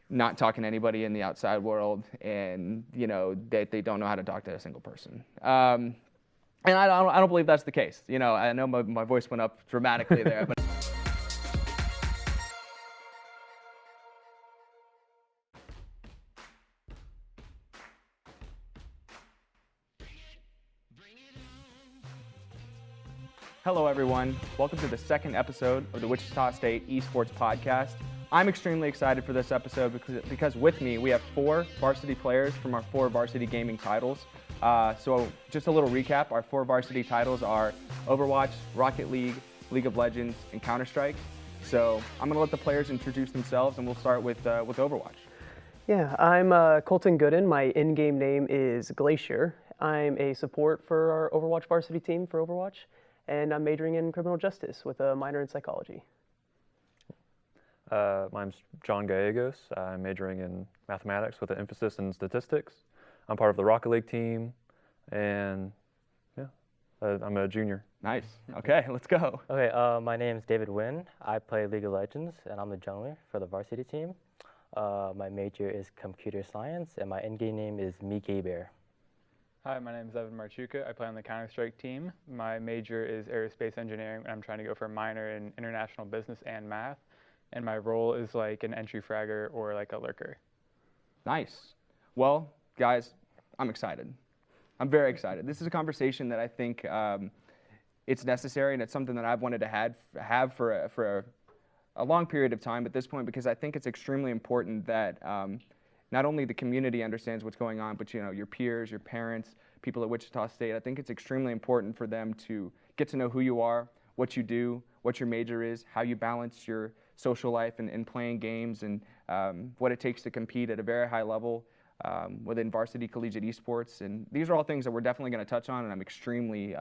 not talking to anybody in the outside world, and they don't know how to talk to a single person. And I don't believe that's the case. I know my voice went up dramatically there, but. Hello everyone, welcome to the second episode of the Wichita State Esports podcast. I'm extremely excited for this episode because with me we have 4 varsity players from our 4 varsity gaming titles. So just a little recap, our 4 varsity titles are Overwatch, Rocket League, League of Legends, and Counter-Strike. So I'm gonna let the players introduce themselves and we'll start with Overwatch. Yeah, I'm COLTON GOODON. My in-game name is Glacier. I'm a support for our Overwatch varsity team for Overwatch. And I'm majoring in criminal justice with a minor in psychology. My name's GALLEGOS. I'm majoring in mathematics with an emphasis in statistics. I'm part of the Rocket League team, and I'm a junior. Nice. Okay, let's go. Okay, my name's David Wynn. I play League of Legends, and I'm the jungler for the varsity team. My major is computer science, and my in-game name is Mickey Bear. Hi, my name is Evan Marchuka. I play on the Counter-Strike team. My major is aerospace engineering, and I'm trying to go for a minor in international business and math. And my role is like an entry fragger or like a lurker. Nice. Well, guys, I'm excited. I'm very excited. This is a conversation that I think it's necessary, and it's something that I've wanted to have for a long period of time at this point, because I think it's extremely important that not only the community understands what's going on, but your peers, your parents, people at Wichita State. I think it's extremely important for them to get to know who you are, what you do, what your major is, how you balance your social life and playing games, and what it takes to compete at a very high level within varsity collegiate esports. And these are all things that we're definitely going to touch on, and I'm extremely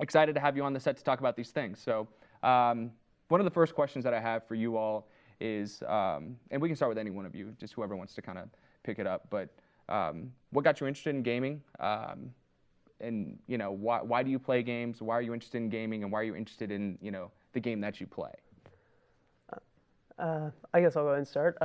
excited to have you on the set to talk about these things. So one of the first questions that I have for you all is, and we can start with any one of you, just whoever wants to kind of pick it up, but what got you interested in gaming? And why do you play games? Why are you interested in gaming, and why are you interested in the game that you play? I guess I'll go ahead and start.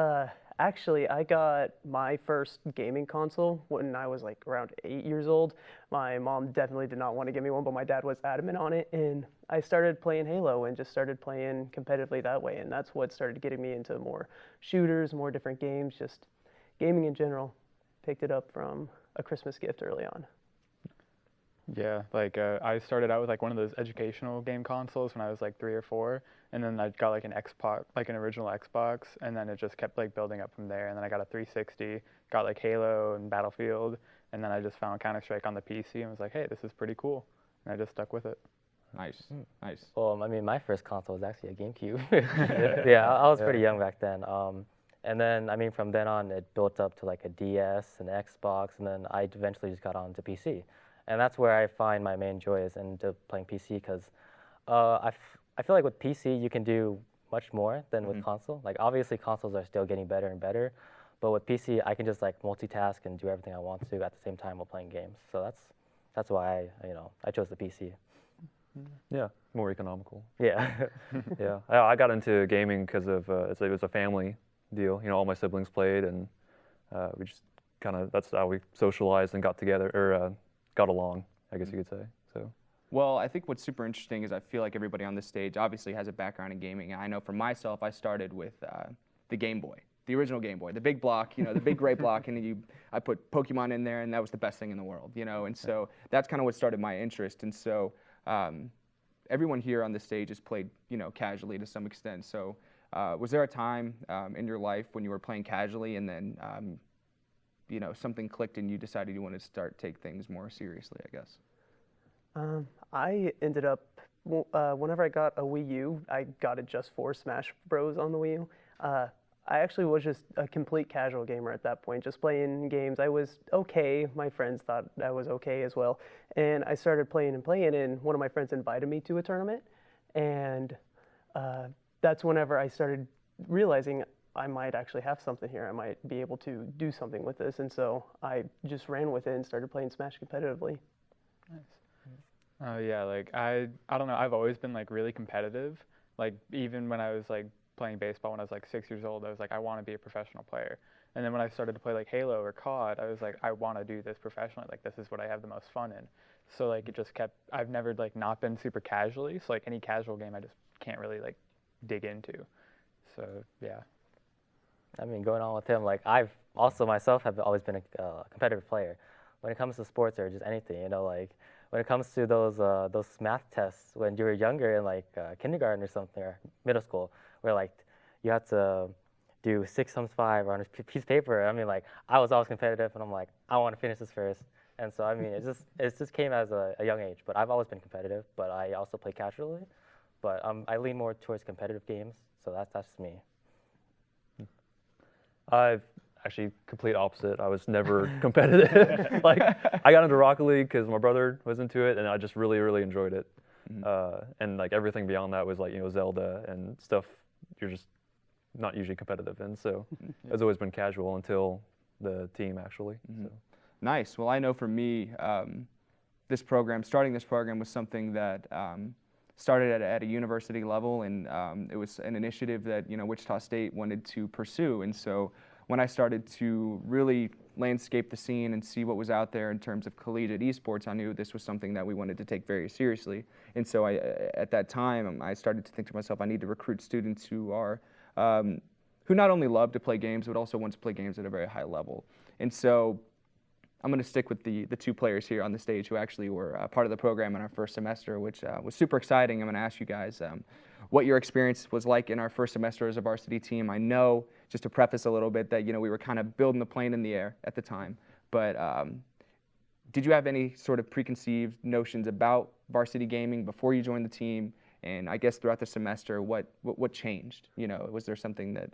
Actually, I got my first gaming console when I was like around 8 years old. My mom definitely did not want to give me one, but my dad was adamant on it, and I started playing Halo and just started playing competitively that way, and that's what started getting me into more shooters, more different games, just gaming in general. Picked it up from a Christmas gift early on. Yeah, like I started out with like one of those educational game consoles when I was like 3 or 4, and then I got like an Xbox, like an original Xbox, and then it just kept like building up from there. And then I got a 360, got like Halo and Battlefield, and then I just found Counter-Strike on the PC and was like, hey, this is pretty cool, and I just stuck with it. Nice, nice. Well, I mean, my first console was actually a GameCube. Yeah, I was pretty young back then. And then, I mean, from then on, it built up to like a DS, an Xbox, and then I eventually just got onto PC. And that's where I find my main joy is into playing PC, because I feel like with PC you can do much more than with console. Like obviously consoles are still getting better and better, but with PC I can just like multitask and do everything I want to at the same time while playing games. So that's why I chose the PC. Yeah, more economical. Yeah. Yeah, I got into gaming because of it was a family deal. All my siblings played, and we just that's how we socialized and got together, or got along, I guess you could say. So. Well, I think what's super interesting is I feel like everybody on this stage obviously has a background in gaming. I know for myself, I started with the Game Boy, the original Game Boy, the big block, the big gray block, and I put Pokemon in there, and that was the best thing in the world, and so that's kind of what started my interest. And so everyone here on the stage has played, casually to some extent. So was there a time in your life when you were playing casually and then something clicked and you decided you wanted to take things more seriously, I guess? I ended up, whenever I got a Wii U, I got it just for Smash Bros. On the Wii U. I actually was just a complete casual gamer at that point, just playing games. I was okay. My friends thought I was okay as well. And I started playing, and one of my friends invited me to a tournament. And that's whenever I started realizing I might actually have something here. I might be able to do something with this. And so I just ran with it and started playing Smash competitively. Nice. Yeah, like I don't know, I've always been like really competitive. Like even when I was like playing baseball when I was like 6 years old. I was like, I want to be a professional player. And then when I started to play like Halo or COD, I was like, I want to do this professionally. Like, this is what I have the most fun in. So like, it just kept, I've never like not been super casually. So like any casual game, I just can't really like dig into. So yeah. I mean, going on with him, like I've also myself have always been a competitive player. When it comes to sports or just anything, you know, like when it comes to those math tests when you were younger in like kindergarten or something or middle school, where like you had to do 6 times 5 on a piece of paper. I mean, like I was always competitive, and I'm like, I want to finish this first. And so I mean, it just came as a young age. But I've always been competitive. But I also play casually. But I lean more towards competitive games. So that's just me. I've actually complete opposite. I was never competitive. Like I got into Rocket League because my brother was into it, and I just really, really enjoyed it. And like everything beyond that was like, you know, Zelda and stuff you're just not usually competitive in. So it's always been casual until the team actually. So. Nice. Well, I know for me, starting this program was something that started at a university level, and it was an initiative that, you know, Wichita State wanted to pursue. And so when I started to really landscape the scene and see what was out there in terms of collegiate esports, I knew this was something that we wanted to take very seriously. And so at that time, I started to think to myself, I need to recruit students who are who not only love to play games, but also want to play games at a very high level. And so I'm going to stick with the 2 players here on the stage who actually were part of the program in our first semester, which was super exciting. I'm going to ask you guys what your experience was like in our first semester as a varsity team. I know, just to preface a little bit, that, you know, we were kind of building the plane in the air at the time. But did you have any sort of preconceived notions about varsity gaming before you joined the team? And I guess throughout the semester, what changed? You know, was there something that,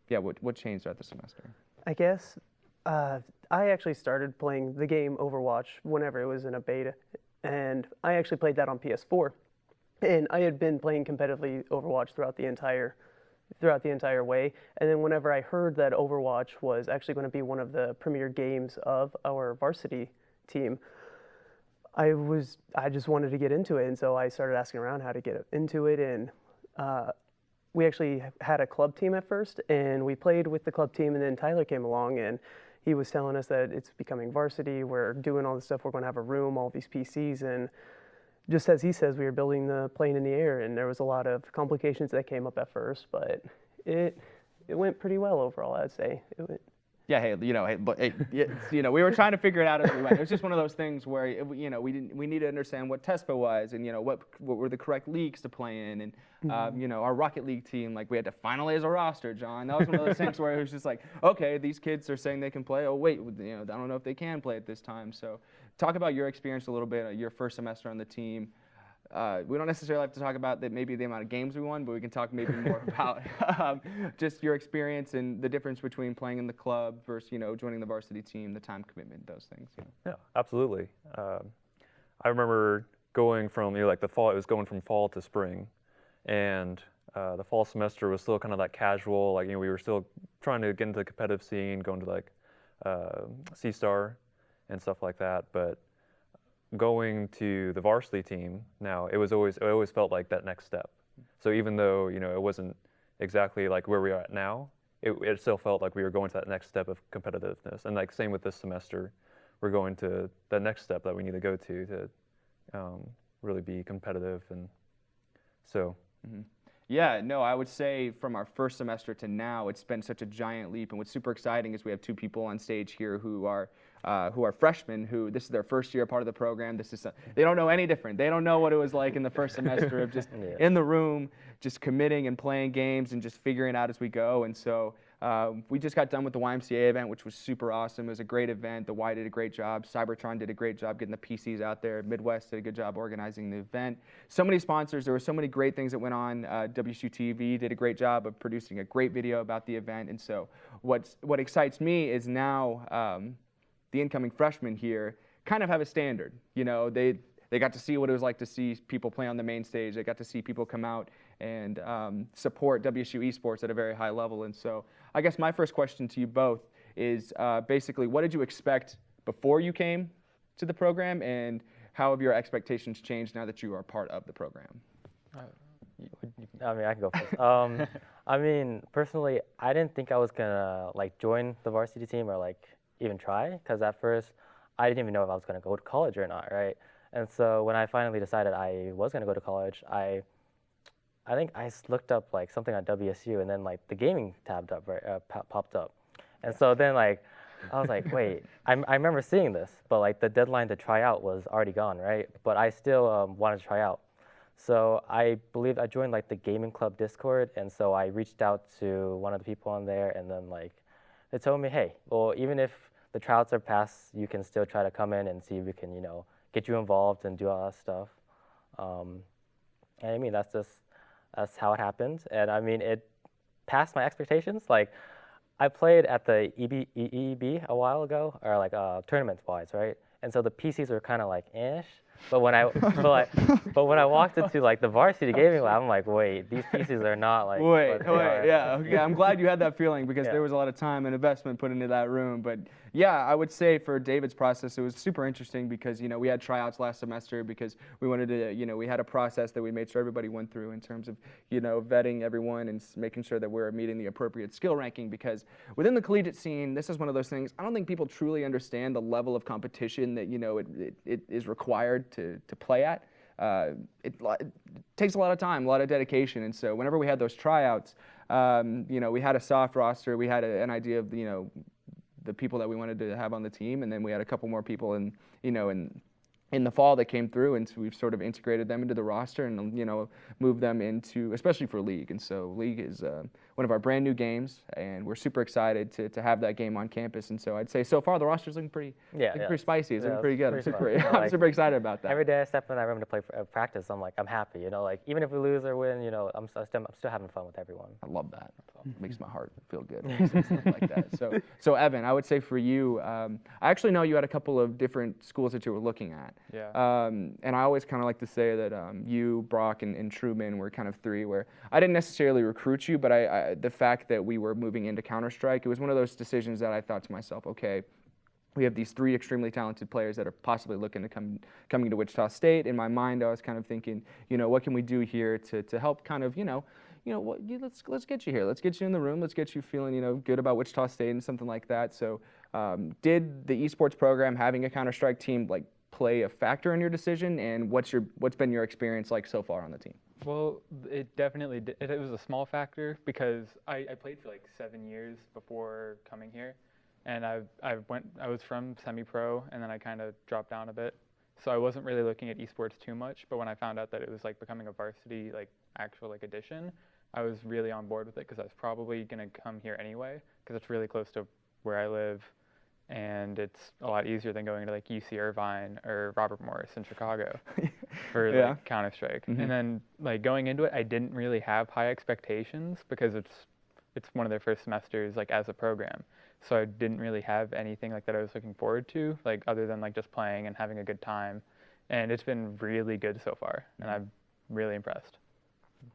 what changed throughout the semester? I guess I actually started playing the game Overwatch whenever it was in a beta, and I actually played that on PS4. And I had been playing competitively Overwatch throughout the entire way. And then whenever I heard that Overwatch was actually going to be one of the premier games of our varsity team, I just wanted to get into it. And so I started asking around how to get into it. And we actually had a club team at first, and we played with the club team. And then Tyler came along, and he was telling us that it's becoming varsity. We're doing all this stuff. We're going to have a room, all these PCs, and just as he says, we were building the plane in the air, and there was a lot of complications that came up at first, but it went pretty well overall, I'd say. Yeah, hey, you know, we were trying to figure it out as we went. It was just one of those things where, you know, we needed to understand what TESPA was, and, you know, what were the correct leagues to play in, and you know, our Rocket League team, like, we had to finalize a roster, John. That was one of those things where it was just like, okay, these kids are saying they can play. Oh wait, you know, I don't know if they can play at this time. So, talk about your experience a little bit, your first semester on the team. We don't necessarily have to talk about maybe the amount of games we won, but we can talk maybe more about just your experience and the difference between playing in the club versus, you know, joining the varsity team, the time commitment, those things. You know? Yeah, absolutely. I remember going from, you know, like the fall, it was going from fall to spring, and the fall semester was still kind of that casual, like, you know, we were still trying to get into the competitive scene, going to like C-Star and stuff like that, but going to the varsity team now, it always felt like that next step. So even though, you know, it wasn't exactly like where we are at now, it still felt like we were going to that next step of competitiveness. And like same with this semester, we're going to the next step that we need to go to really be competitive. And so. Yeah, no, I would say from our first semester to now, it's been such a giant leap. And what's super exciting is we have 2 people on stage here who are freshmen, who this is their first year part of the program. They don't know any different. They don't know what it was like in the first semester of just in the room, just committing and playing games and just figuring out as we go. And so we just got done with the YMCA event, which was super awesome. It was a great event. The Y did a great job. Cybertron did a great job getting the PCs out there. Midwest did a good job organizing the event. So many sponsors. There were so many great things that went on. WSU TV did a great job of producing a great video about the event. And so what excites me is now the incoming freshmen here kind of have a standard. You know, they got to see what it was like to see people play on the main stage. They got to see people come out and support WSU Esports at a very high level. And so I guess my first question to you both is basically, what did you expect before you came to the program, and how have your expectations changed now that you are part of the program? I mean, I can go first. I mean, personally, I didn't think I was gonna like join the varsity team or like even try, because at first I didn't even know if I was gonna go to college or not, right? And so when I finally decided I was gonna go to college, I think I looked up like something on WSU, and then like the gaming tab up, right, popped up, and so then like I was like, wait, I remember seeing this, but like the deadline to try out was already gone, right? But I still wanted to try out. So I believe I joined like the gaming club Discord, and so I reached out to one of the people on there, and then like they told me, hey, well, even if the tryouts are passed, you can still try to come in and see if we can, get you involved and do all that stuff. And I mean, that's how it happened, and I mean, it passed my expectations. Like, I played at the EEB a while ago, or like tournament-wise, right? And so the PCs were kind of like ish. But when I but when I walked into like the varsity gaming lab, I'm like, wait, these PCs are not like. Yeah. Okay, I'm glad you had that feeling, because Yeah. there was a lot of time and investment put into that room. But yeah, I would say for David's process, it was super interesting because we had tryouts last semester because we wanted to we had a process that we made sure everybody went through in terms of vetting everyone and making sure that we're meeting the appropriate skill ranking, because within the collegiate scene, this is one of those things. I don't think people truly understand the level of competition that it is required to play at. It takes a lot of time, a lot of dedication, and so whenever we had those tryouts, we had a soft roster. We had an idea of the people that we wanted to have on the team, and then we had a couple more people in the fall that came through, and so we've sort of integrated them into the roster and moved them into, especially for League. And so League is one of our brand new games, and we're super excited to have that game on campus. And so I'd say so far the roster's looking pretty spicy. It's looking pretty good. I'm super excited about that. Every day I step in that room to play practice, I'm like, I'm happy. Like even if we lose or win, I'm still having fun with everyone. I love that. It makes my heart feel good when I say stuff like that. So Evan, I would say for you, I actually know you had a couple of different schools that you were looking at. Yeah. And I always kind of like to say that you, Brock, and Truman were kind of three where I didn't necessarily recruit you, but the fact that we were moving into Counter-Strike, it was one of those decisions that I thought to myself, okay, we have these three extremely talented players that are possibly looking to coming to Wichita State. In my mind, I was kind of thinking, what can we do here to help kind of, let's get you here. Let's get you in the room. Let's get you feeling, good about Wichita State and something like that. So did the esports program having a Counter-Strike team play a factor in your decision, and what's been your experience like so far on the team? Well, it definitely did. It was a small factor because I played for like 7 years before coming here, and I was from semi-pro, and then I kind of dropped down a bit, so I wasn't really looking at esports too much. But when I found out that it was like becoming a varsity actual addition, I was really on board with it because I was probably gonna come here anyway because it's really close to where I live. And it's a lot easier than going to UC Irvine or Robert Morris in Chicago for Counter-Strike. Mm-hmm. And then going into it, I didn't really have high expectations because it's one of their first semesters as a program. So I didn't really have anything that I was looking forward to, other than just playing and having a good time. And it's been really good so far, and I'm really impressed.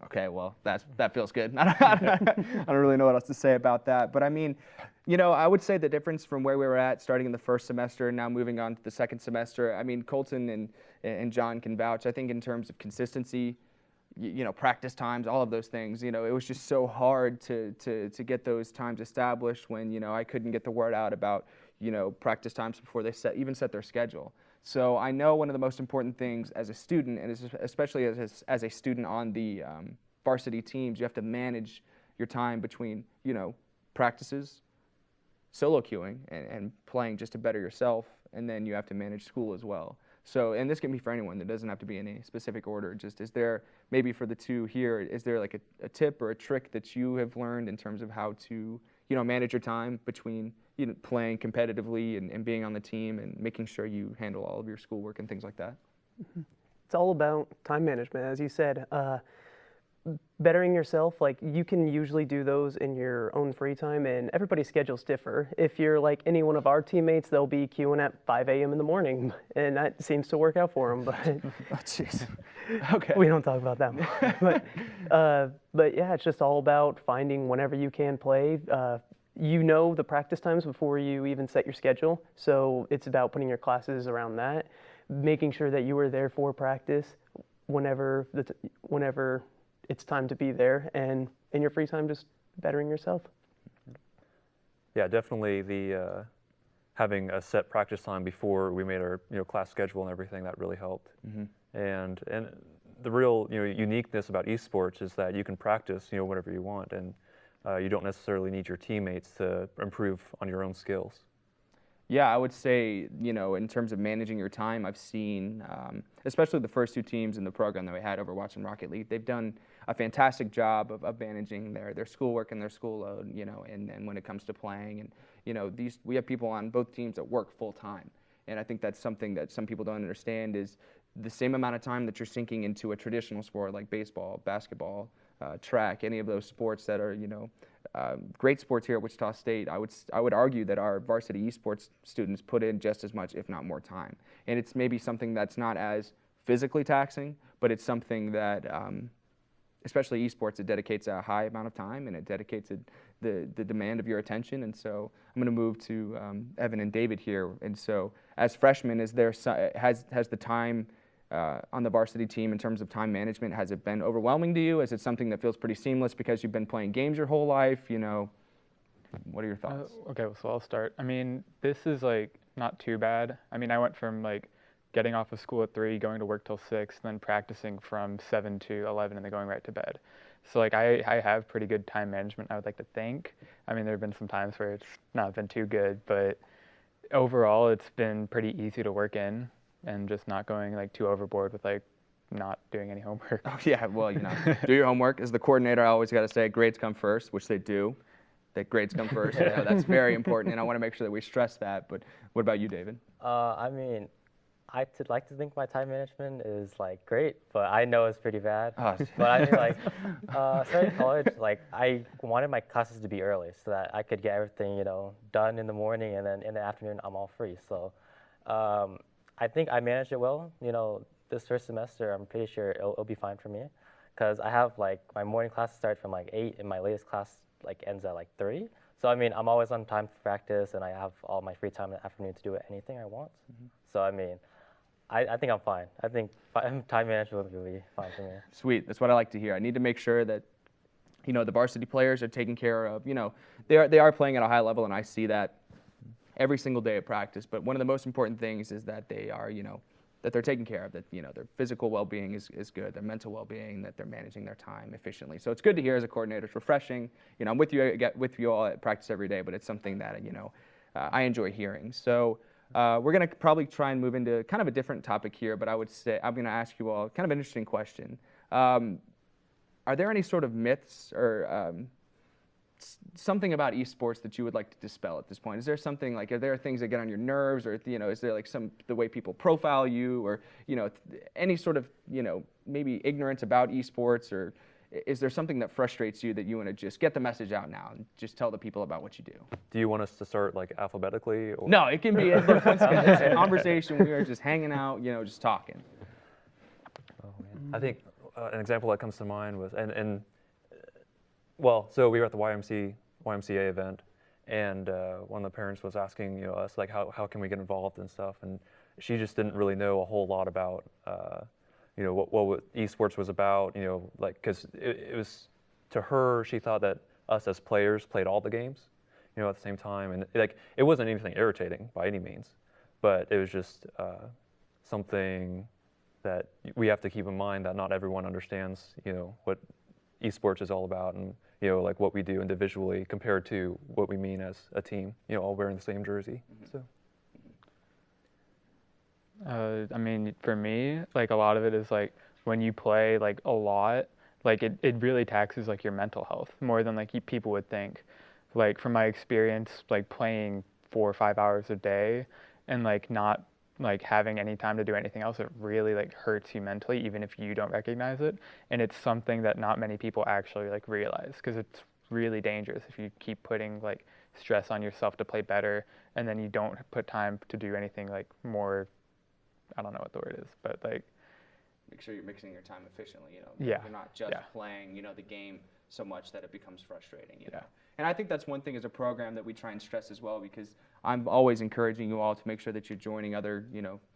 Okay, well, that feels good. I don't really know what else to say about that. But I mean, I would say the difference from where we were at starting in the first semester and now moving on to the second semester, I mean, Colton and John can vouch. I think in terms of consistency, practice times, all of those things, it was just so hard to get those times established when, I couldn't get the word out about, practice times before they even set their schedule. So I know one of the most important things as a student, and especially as a student on the varsity teams, you have to manage your time between, practices, solo queuing, and playing just to better yourself, and then you have to manage school as well. So, and this can be for anyone. That doesn't have to be in any specific order. Just is there, maybe for the two here, is there a tip or a trick that you have learned in terms of how to, manage your time between playing competitively and being on the team and making sure you handle all of your schoolwork and things like that? Mm-hmm. It's all about time management, as you said. Bettering yourself, you can usually do those in your own free time, and everybody's schedules differ. If you're like any one of our teammates, they'll be queuing at 5 a.m. in the morning, and that seems to work out for them. But oh, jeez. Okay. We don't talk about that much. But yeah, it's just all about finding whenever you can play. The practice times before you even set your schedule, so it's about putting your classes around that, making sure that you are there for practice whenever it's time to be there, and in your free time, just bettering yourself. Yeah, definitely the having a set practice time before we made our class schedule and everything, that really helped. And the real uniqueness about esports is that you can practice whatever you want, and you don't necessarily need your teammates to improve on your own skills. Yeah, I would say, in terms of managing your time, I've seen, especially the first two teams in the program that we had, Overwatch and Rocket League, they've done a fantastic job of managing their schoolwork and their school load, and when it comes to playing. And, we have people on both teams that work full time. And I think that's something that some people don't understand is the same amount of time that you're sinking into a traditional sport like baseball, basketball, track, any of those sports that are, great sports here at Wichita State. I would argue that our varsity esports students put in just as much, if not more time. And it's maybe something that's not as physically taxing, but it's something that, especially esports, it dedicates a high amount of time, and it dedicates the demand of your attention. And so I'm going to move to Evan and David here. And so as freshmen, has the time on the varsity team in terms of time management, has it been overwhelming to you? Is it something that feels pretty seamless because you've been playing games your whole life? What are your thoughts? Okay, so I'll start. I mean, this is like not too bad. I mean, I went from like getting off of school at 3, going to work till 6, then practicing from 7 to 11, and then going right to bed. So like I have pretty good time management, I would like to think. I mean, there have been some times where it's not been too good, but overall it's been pretty easy to work in, and just not going like too overboard with like not doing any homework. Oh yeah, well, do your homework. As the coordinator, I always got to say grades come first, which they do. That grades come first. That's very important, and I want to make sure that we stress that. But what about you, David? I mean, I'd like to think my time management is like great, but I know it's pretty bad. Oh. But I mean, like, starting college, like I wanted my classes to be early so that I could get everything, done in the morning, and then in the afternoon I'm all free. So I think I managed it well. This first semester, I'm pretty sure it'll be fine for me, because I have like my morning classes start from like 8, and my latest class like ends at like 3. So I mean, I'm always on time for practice, and I have all my free time in the afternoon to do anything I want. So I mean, I think I'm fine. I think time management will be fine for me. Sweet. That's what I like to hear. I need to make sure that, the varsity players are taken care of. They are playing at a high level, and I see that every single day at practice. But one of the most important things is that they are, that they're taken care of, that, their physical well-being is good, their mental well-being, that they're managing their time efficiently. So it's good to hear as a coordinator. It's refreshing. I'm with you all at practice every day, but it's something that, I enjoy hearing. So we're going to probably try and move into kind of a different topic here, but I would say I'm going to ask you all kind of an interesting question. Are there any sort of myths or something about esports that you would like to dispel at this point? Is there something like, are there things that get on your nerves, or is there like the way people profile you, or any sort of maybe ignorance about esports, or is there something that frustrates you that you want to just get the message out now and just tell the people about what you do? Do you want us to start like alphabetically? Or? No, it can be. Look, once again, it's a conversation. We are just hanging out, just talking. Oh, man. I think an example that comes to mind was, well, so we were at the YMCA event, and one of the parents was asking us like how can we get involved and stuff, and she just didn't really know a whole lot about what esports was about, like, because it was, to her, she thought that us as players played all the games, at the same time, and like it wasn't anything irritating by any means, but it was just something that we have to keep in mind, that not everyone understands, what esports is all about, and like what we do individually compared to what we mean as a team, all wearing the same jersey. So. I mean, for me, like a lot of it is like when you play like a lot, like it really taxes like your mental health more than like people would think. Like from my experience, like playing 4 or 5 hours a day and like not like having any time to do anything else, it really like hurts you mentally, even if you don't recognize it. And it's something that not many people actually like realize, because it's really dangerous if you keep putting like stress on yourself to play better, and then you don't put time to do anything like more, I don't know what the word is, but like make sure you're mixing your time efficiently. Yeah. You're not just playing the game so much that it becomes frustrating. Yeah. And I think that's one thing as a program that we try and stress as well, because I'm always encouraging you all to make sure that you're joining other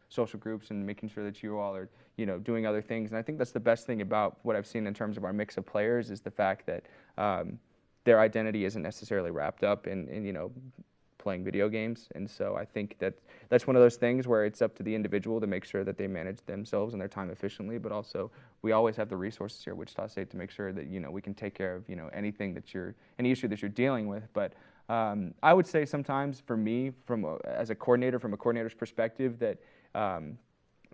social groups and making sure that you all are, you know, doing other things. And I think that's the best thing about what I've seen in terms of our mix of players is the fact that their identity isn't necessarily wrapped up in you know, playing video games. And so I think that that's one of those things where it's up to the individual to make sure that they manage themselves and their time efficiently, but also we always have the resources here at Wichita State to make sure that, you know, we can take care of, you know, anything that any issue that you're dealing with. But I would say sometimes for me, as a coordinator, from a coordinator's perspective, that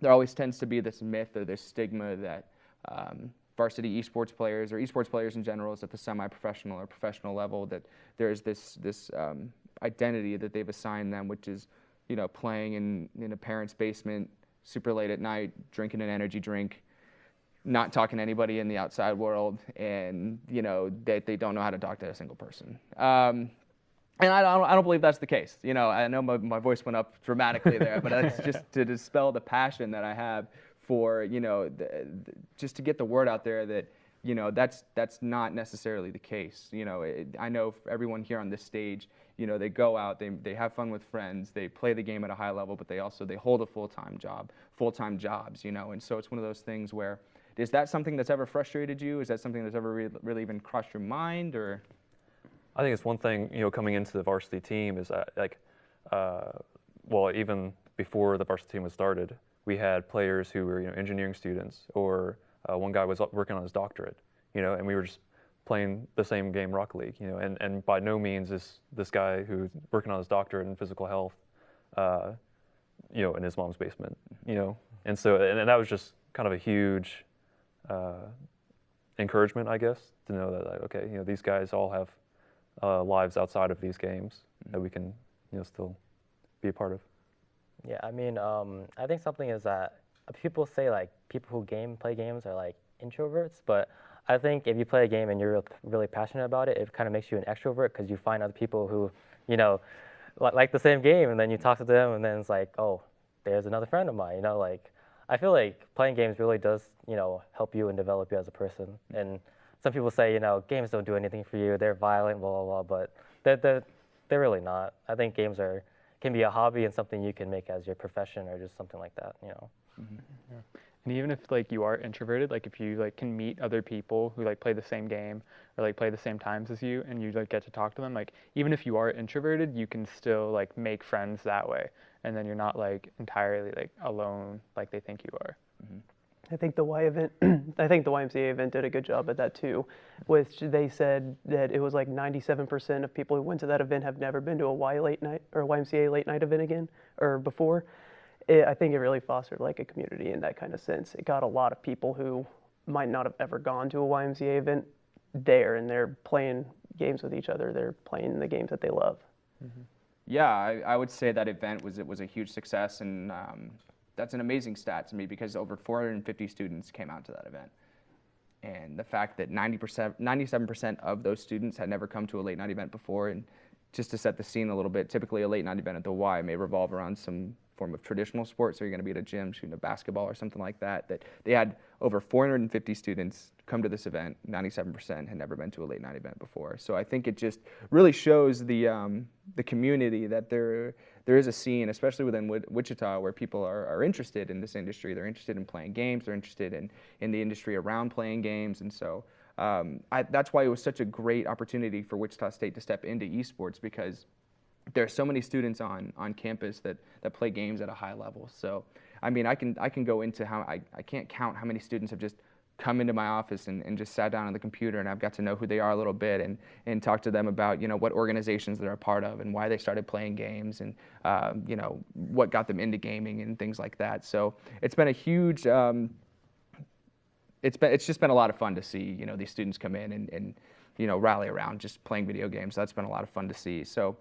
there always tends to be this myth or this stigma that varsity esports players or esports players in general is at the semi-professional or professional level, that there's this identity that they've assigned them, which is, you know, playing in a parent's basement super late at night, drinking an energy drink, not talking to anybody in the outside world, and, you know, that they don't know how to talk to a single person. And I don't believe that's the case. You know, I know my voice went up dramatically there, but that's just to dispel the passion that I have for, you know, just to get the word out there that, you know, that's not necessarily the case. You know, I know everyone here on this stage, you know, they go out, they have fun with friends, they play the game at a high level, but they hold a full-time jobs, you know. And so it's one of those things where, is that something that's ever frustrated you? Is that something that's ever really even crossed your mind, or? I think it's one thing, you know, coming into the varsity team is that, like, well, even before the varsity team was started, we had players who were, you know, engineering students, or one guy was working on his doctorate, you know, and we were just playing the same game, Rocket League, you know, and by no means is this guy who's working on his doctorate in physical health, you know, in his mom's basement, you know, and so, and that was just kind of a huge encouragement, I guess, to know that, like, okay, you know, these guys all have lives outside of these games that we can, you know, still be a part of. Yeah, I mean, I think something is that people say, like, people who play games are like introverts, but I think if you play a game and you're really passionate about it, it kind of makes you an extrovert, because you find other people who, you know, like the same game, and then you talk to them, and then it's like, oh, there's another friend of mine, you know. Like, I feel like playing games really does, you know, help you and develop you as a person. And some people say, you know, games don't do anything for you, they're violent, blah, blah, blah, but they're really not. I think games can be a hobby and something you can make as your profession or just something like that, you know. Mm-hmm. Yeah. And even if, like, you are introverted, like, if you, like, can meet other people who, like, play the same game or, like, play the same times as you, and you, like, get to talk to them, like, even if you are introverted, you can still, like, make friends that way, and then you're not, like, entirely, like, alone like they think you are. Mm-hmm. I think the YMCA event did a good job at that too, which they said that it was like 97% of people who went to that event have never been to a YMCA late night event again or before. I think it really fostered like a community in that kind of sense. It got a lot of people who might not have ever gone to a YMCA event there, and they're playing games with each other. They're playing the games that they love. Mm-hmm. Yeah, I would say that event was a huge success, and that's an amazing stat to me, because over 450 students came out to that event. And the fact that 97% of those students had never come to a late night event before, and just to set the scene a little bit, typically a late night event at the Y may revolve around some form of traditional sport, so you're going to be at a gym shooting a basketball or something like that, that they had over 450 students come to this event. 97% had never been to a late night event before. So I think it just really shows the community that there is a scene, especially within Wichita, where people are interested in this industry. They're interested in playing games. They're interested in the industry around playing games. And so that's why it was such a great opportunity for Wichita State to step into esports, because there are so many students on campus that play games at a high level. So, I mean, I can go into how I can't count how many students have just come into my office and just sat down on the computer, and I've got to know who they are a little bit and talk to them about, you know, what organizations they're a part of and why they started playing games, and you know, what got them into gaming and things like that. So it's been a huge, it's just been a lot of fun to see, you know, these students come in and you know, rally around just playing video games. That's been a lot of fun to see. So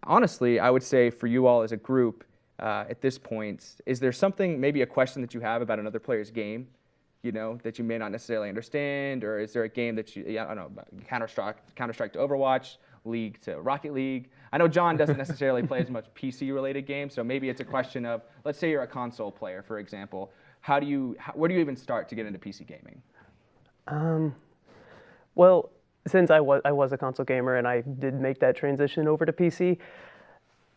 honestly, I would say for you all as a group, at this point, is there something, maybe a question that you have about another player's game, you know, that you may not necessarily understand, or is there a game that you, I don't know, Counter-Strike to Overwatch, League to Rocket League? I know John doesn't necessarily play as much PC-related games, so maybe it's a question of, let's say you're a console player, for example, where do you even start to get into PC gaming? Well, since I was a console gamer and I did make that transition over to PC,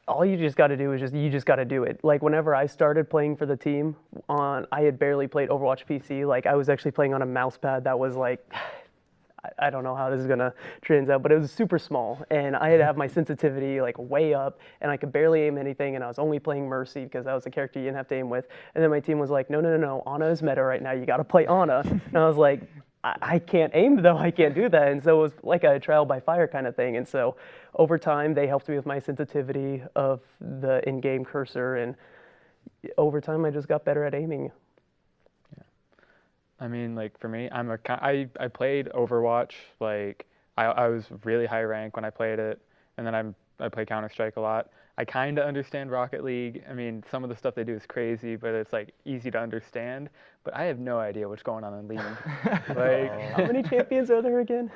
all you just got to do is you just got to do it. Like whenever I started playing for the team I had barely played Overwatch PC. Like I was actually playing on a mouse pad that was like, I don't know how this is gonna trans out, but it was super small, and I had to have my sensitivity like way up, and I could barely aim anything, and I was only playing Mercy because that was the character you didn't have to aim with. And then my team was like, no, Ana is meta right now. You got to play Ana. And I was like, I can't aim though. I can't do that. And so it was like a trial by fire kind of thing. And so over time, they helped me with my sensitivity of the in-game cursor, and over time, I just got better at aiming. I mean, like for me, I played Overwatch. Like I was really high rank when I played it, and then I play Counter-Strike a lot. I kind of understand Rocket League. I mean, some of the stuff they do is crazy, but it's like easy to understand. But I have no idea what's going on in League. Like, how many champions are there again?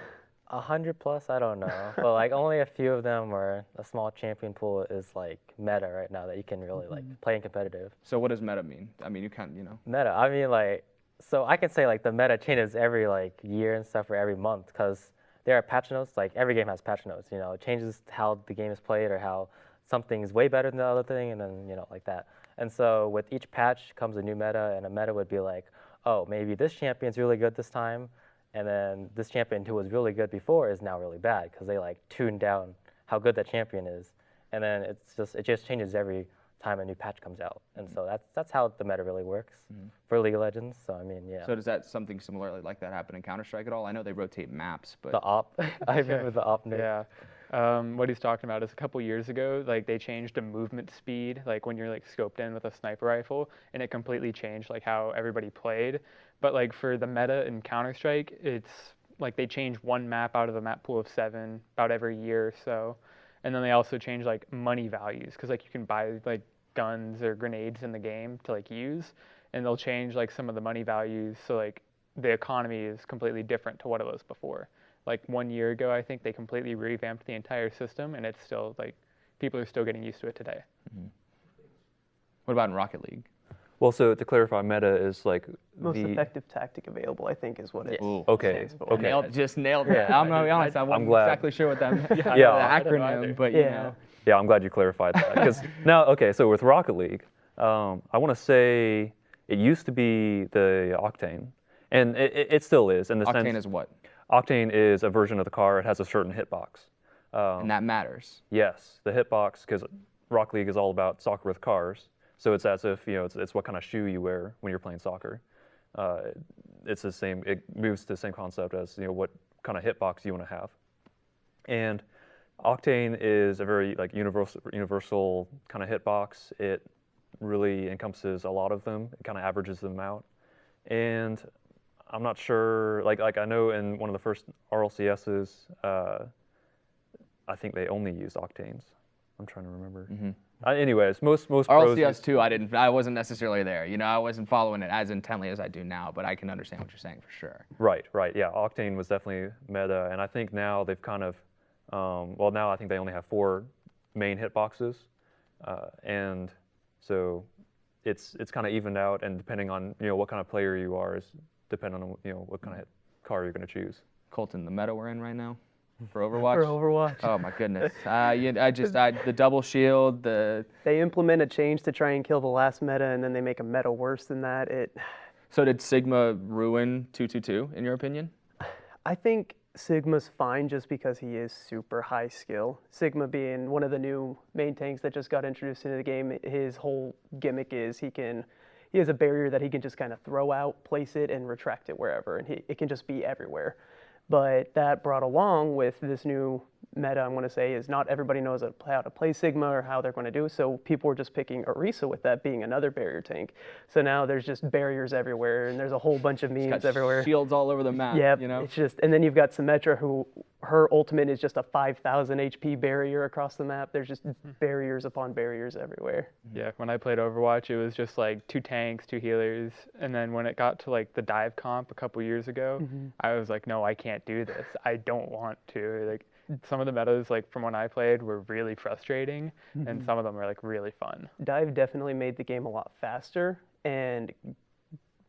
100 plus, I don't know, but like only a few of them, or a small champion pool is like meta right now that you can really like play in competitive. So what does meta mean? I mean, you can't, Meta, I mean like, so I can say like the meta changes every like year and stuff, or every month, because there are patch notes. Like every game has patch notes. It changes how the game is played, or how something is way better than the other thing, and then like that. And so with each patch comes a new meta, and a meta would be like, oh, maybe this champion's really good this time, and then this champion who was really good before is now really bad because they like tuned down how good that champion is, and then it just changes every time a new patch comes out. And so that's how the meta really works for League of Legends. So I mean, yeah. So does that something similar like that happen in Counter-Strike at all? I know they rotate maps, but the op, I remember the op. Yeah. What he's talking about is a couple years ago, like they changed the movement speed, like when you're like scoped in with a sniper rifle, and it completely changed like how everybody played. But like for the meta in Counter-Strike, it's like they change one map out of a map pool of 7 about every year or so. And then they also change like money values, because like you can buy like guns or grenades in the game to like use, and they'll change like some of the money values, so like the economy is completely different to what it was before. Like 1 year ago, I think they completely revamped the entire system, and it's still like people are still getting used to it today. What about in Rocket League? Well, so to clarify, meta is like Most effective tactic available, I think, is what it Okay. stands for. Okay. Just nailed it. I'm gonna be honest, I wasn't glad. exactly sure what that meant. Yeah. The I don't know acronym, either. but Yeah. Yeah, I'm glad you clarified that. Because now, okay, so with Rocket League, I want to say it used to be the Octane, and it still is in the sense. Octane is what? Octane is a version of the car. It has a certain hitbox. And that matters. Yes, the hitbox, because Rocket League is all about soccer with cars. So it's as if it's what kind of shoe you wear when you're playing soccer. It's the same. It moves to the same concept as what kind of hitbox you want to have. And Octane is a very like universal kind of hitbox. It really encompasses a lot of them. It kind of averages them out. And I'm not sure. Like I know in one of the first RLCSs, I think they only used Octanes. I'm trying to remember. Anyways, most pros RLCS 2, I wasn't necessarily there. I wasn't following it as intently as I do now, but I can understand what you're saying for sure. Right. Yeah, Octane was definitely meta, and I think now they've kind of, well, now I think they only have 4 main hitboxes, and so it's kind of evened out, and depending on what kind of player you are is depending on what kind of car you're going to choose. Colton, the meta we're in right now for Overwatch. For Overwatch. Oh my goodness. The double shield, They implement a change to try and kill the last meta, and then they make a meta worse than that. So did Sigma ruin 222 in your opinion? I think Sigma's fine just because he is super high skill. Sigma being one of the new main tanks that just got introduced into the game, his whole gimmick is he has a barrier that he can just kind of throw out, place it, and retract it wherever, and it can just be everywhere. But that brought along with this new meta, I'm going to say, is not everybody knows how to play Sigma or how they're going to do it. So people were just picking Orisa with that being another barrier tank. So now there's just barriers everywhere, and there's a whole bunch of memes everywhere. Shields all over the map. Yeah, it's just, and then you've got Symmetra, who her ultimate is just a 5,000 HP barrier across the map. There's just barriers upon barriers everywhere. Yeah, when I played Overwatch, it was just like 2 tanks, 2 healers, and then when it got to like the dive comp a couple years ago, I was like, no, I can't do this. I don't want to. Like some of the metas, like from when I played, were really frustrating, and some of them were like really fun. Dive definitely made the game a lot faster, and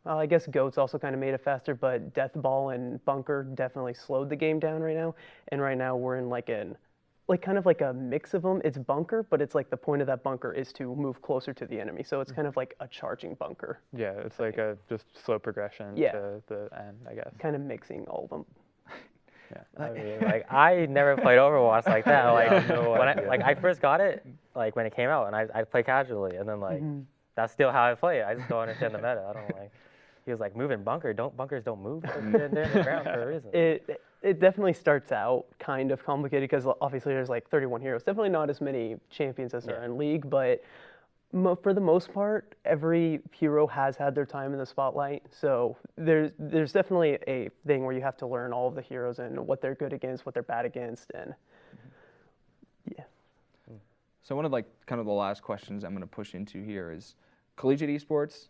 I guess Goats also kind of made it faster, but Death Ball and Bunker definitely slowed the game down right now. And right now we're in like like kind of like a mix of them. It's bunker, but it's like the point of that bunker is to move closer to the enemy. So it's kind of like a charging bunker. Yeah, it's like a just slow progression Yeah. to the end, I guess. Kind of mixing all of them. Yeah. I mean, like I never played Overwatch like that. Like when I first got it, like when it came out, and I play casually, and then like that's still how I play it. I just don't understand the meta. I don't like. He was like, moving bunkers don't move. They're in the ground for a reason. It definitely starts out kind of complicated because obviously there's like 31 heroes. Definitely not as many champions as there are in League, but for the most part, every hero has had their time in the spotlight. So there's definitely a thing where you have to learn all of the heroes and what they're good against, what they're bad against, and yeah. So one of like kind of the last questions I'm going to push into here is collegiate esports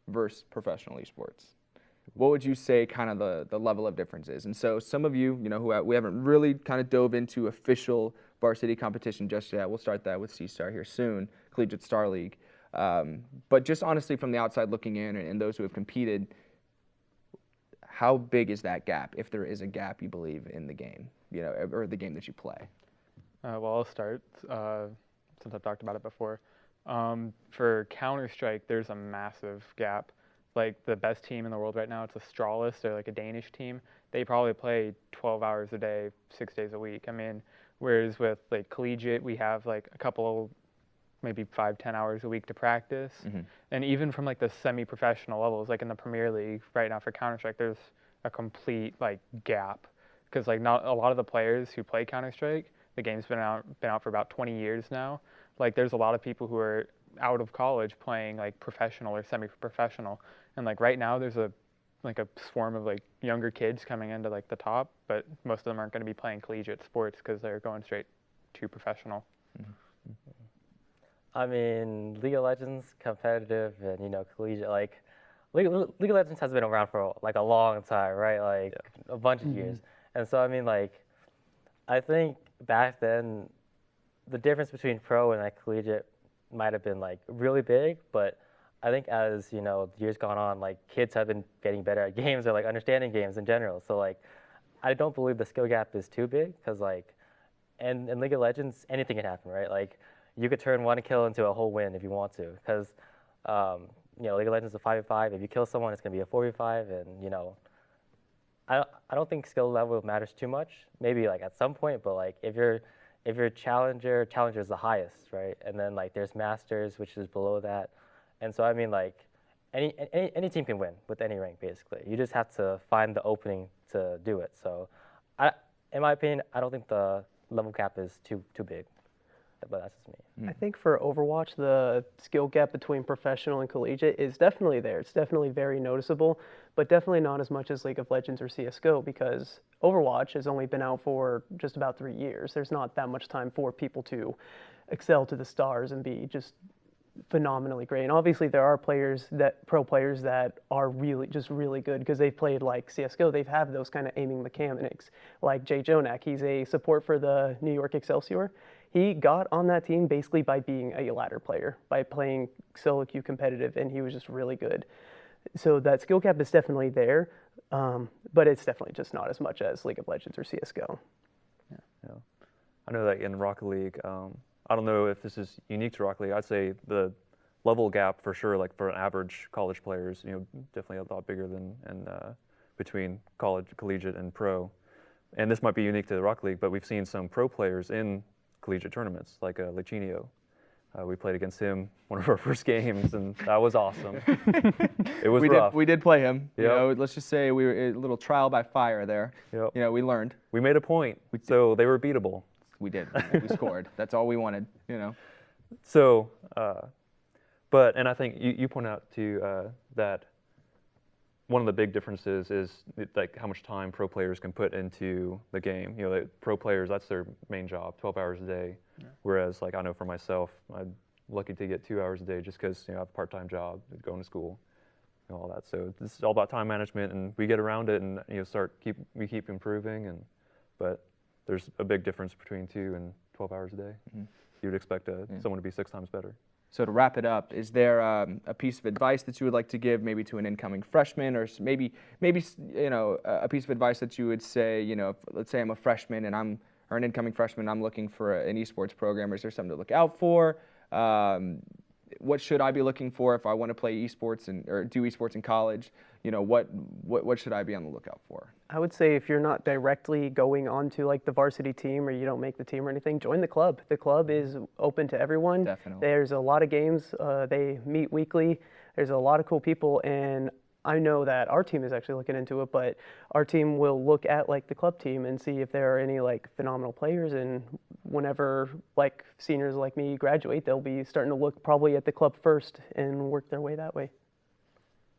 versus professional esports. What would you say kind of the level of difference is? And so some of you, you know, we haven't really kind of dove into official varsity competition just yet. We'll start that with C-Star here soon, Collegiate Star League. But just honestly from the outside looking in and those who have competed, how big is that gap, if there is a gap you believe in the game, you know, or the game that you play? Well, I'll start since I've talked about it before. For Counter-Strike, there's a massive gap. Like the best team in the world right now, it's Astralis. They're like a Danish team. They probably play 12 hours a day, 6 days a week. I mean, whereas with like collegiate, we have like a couple, maybe 5-10 hours a week to practice. And even from like the semi-professional levels, like in the Premier League right now for Counter-Strike, there's a complete like gap because like not a lot of the players who play Counter-Strike, the game's been out for about 20 years now. Like there's a lot of people who are out of college playing like professional or semi-professional, and like right now there's a swarm of like younger kids coming into like the top, but most of them aren't going to be playing collegiate sports because they're going straight to professional. I mean, League of Legends competitive, and you know, collegiate. Like League of Legends has been around for like a long time, right? Like a bunch of years, and so I mean, like I think back then the difference between pro and like collegiate might have been like really big, but I think as you know the years gone on, like kids have been getting better at games or like understanding games in general. So like I don't believe the skill gap is too big because like and in League of Legends anything can happen, right? Like you could turn one kill into a whole win if you want to, because you know League of Legends is a 5v5. If you kill someone, it's gonna be a 4v5, and you know I don't think skill level matters too much. Maybe like at some point, but like if you're challenger is the highest, right? And then like there's masters, which is below that. And so I mean like any team can win with any rank basically. You just have to find the opening to do it. So in my opinion, I don't think the level cap is too big. But that's just me. I think for Overwatch, the skill gap between professional and collegiate is definitely there. It's definitely very noticeable, but definitely not as much as League of Legends or CSGO because Overwatch has only been out for just about 3 years. There's not that much time for people to excel to the stars and be just phenomenally great. And obviously there are pro players that are really good because they've played like CSGO. They've had those kind of aiming mechanics, like Jay Jonak. He's a support for the New York Excelsior. He got on that team basically by being a ladder player, by playing solo queue competitive, and he was just really good. So that skill gap is definitely there, but it's definitely just not as much as League of Legends or CSGO. Yeah. I know that in Rocket League, I don't know if this is unique to Rocket League. I'd say the level gap for sure, like for average college players, you know, definitely a lot bigger than between collegiate and pro. And this might be unique to the Rocket League, but we've seen some pro players in collegiate tournaments, like Lichinio. We played against him one of our first games, and that was awesome. It was rough. We did play him. Yep. You know, let's just say we were a little trial by fire there. Yep. You know, we learned. We made a point, so they were beatable. We did. We scored. That's all we wanted. You know. So, and I think you point out too that one of the big differences is like how much time pro players can put into the game. You know, like pro players, that's their main job, 12 hours a day. Yeah. Whereas, like I know for myself, I'm lucky to get 2 hours a day just because you know I have a part-time job, going to school, and all that. So this is all about time management, and we get around it, and you know, we keep improving. But there's a big difference between 2 and 12 hours a day. Mm-hmm. You would expect someone to be 6 times better. So to wrap it up, is there a piece of advice that you would like to give maybe to an incoming freshman, or maybe you know a piece of advice that you would say, you know, let's say I'm a freshman and I'm or an incoming freshman, I'm looking for an esports program? Is there something to look out for? What should I be looking for if I want to play esports or do esports in college? You know, what should I be on the lookout for? I would say if you're not directly going onto like the varsity team or you don't make the team or anything, join the club. The club is open to everyone. Definitely. There's a lot of games. They meet weekly. There's a lot of cool people, and I know that our team is actually looking into it, but our team will look at like the club team and see if there are any like phenomenal players, and whenever like seniors like me graduate, they'll be starting to look probably at the club first and work their way that way.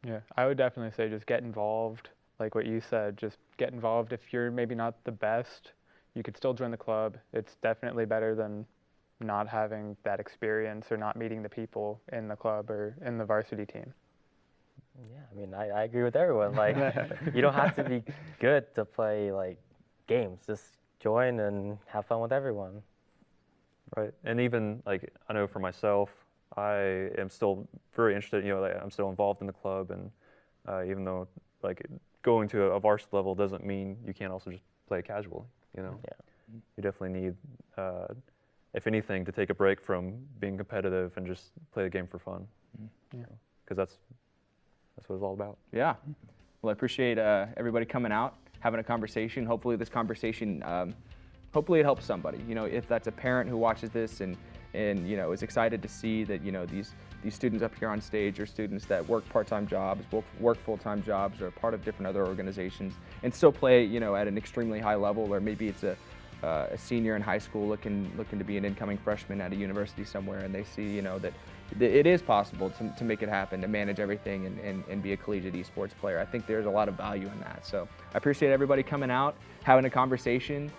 Yeah, I would definitely say just get involved. Like what you said, just get involved. If you're maybe not the best, you could still join the club. It's definitely better than not having that experience or not meeting the people in the club or in the varsity team. Yeah, I mean, I agree with everyone. Like, you don't have to be good to play like games. Just join and have fun with everyone. Right, and even like I know for myself, I am still very interested. You know, like, I'm still involved in the club, and even though like going to a varsity level doesn't mean you can't also just play casually. You know, Yeah. You definitely need, if anything, to take a break from being competitive and just play the game for fun. Yeah. Because that's what it's all about. Yeah. Well, I appreciate everybody coming out, having a conversation. Hopefully this conversation, hopefully it helps somebody. You know, if that's a parent who watches this and you know, is excited to see that, you know, these students up here on stage are students that work part-time jobs, work full-time jobs, or are part of different other organizations, and still play, you know, at an extremely high level, or maybe it's a senior in high school looking to be an incoming freshman at a university somewhere, and they see, you know, that it is possible to make it happen, to manage everything and be a collegiate esports player. I think there's a lot of value in that. So I appreciate everybody coming out, having a conversation.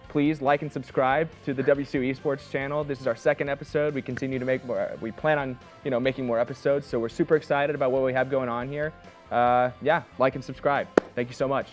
Please like and subscribe to the WCU Esports channel. This is our second episode. We continue to make more. We plan on, you know, making more episodes. So we're super excited about what we have going on here. Yeah, like and subscribe. Thank you so much.